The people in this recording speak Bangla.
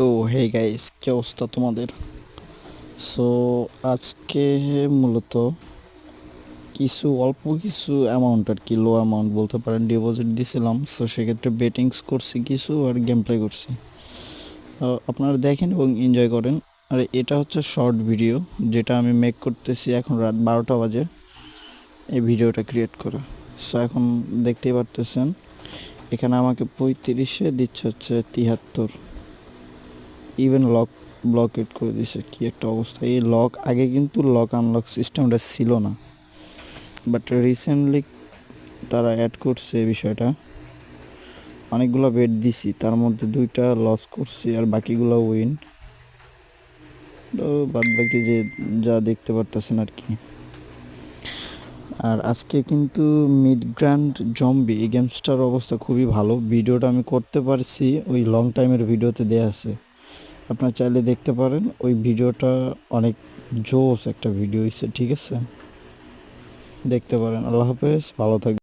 তো হে গাইস, কি অবস্থা তোমাদের? সো আজকে মূলত অল্প কিছু অ্যামাউন্ট আর কি, লো অ্যামাউন্ট বলতে পারেন, ডিপোজিট দিছিলাম। সো সেক্ষেত্রে বেটিংস করছি কিছু আর গেম প্লে করছি। আপনারা দেখেন এবং এনজয় করেন। আর এটা হচ্ছে শর্ট ভিডিও, যেটা আমি মেক করতেছি এখন রাত 12টা বাজে এই ভিডিওটা ক্রিয়েট করে। সো এখন দেখতেই পারতেছেন এখানে আমাকে 35-এ দিচ্ছে হচ্ছে 73। ইভেন ব্লকেট করে দিছে, কি একটা অবস্থা! এই আগে কিন্তু লক আনলক সিস্টেমটা ছিল না, বাট রিসেন্টলি তারা অ্যাড করছে এই বিষয়টা। অনেকগুলো বেট দিছি, তার মধ্যে 2টা লস করছি আর বাকিগুলো উইন। তো বাদ বাকি যে যা দেখতে পারতেছেন আর কি। আর আজকে কিন্তু মিড গ্র্যান্ড জম্বি এই গেমসটার অবস্থা খুবই ভালো। ভিডিওটা আমি করতে পারছি, ওই লং টাইমের ভিডিওতে দেয়া আছে, আপনারা চাইলে দেখতে পারেন। ওই ভিডিওটা অনেক জোস একটা ভিডিও হয়েছে, ঠিক আছে? দেখতে পারেন। আল্লাহ হাফেজ, ভালো থাকবেন।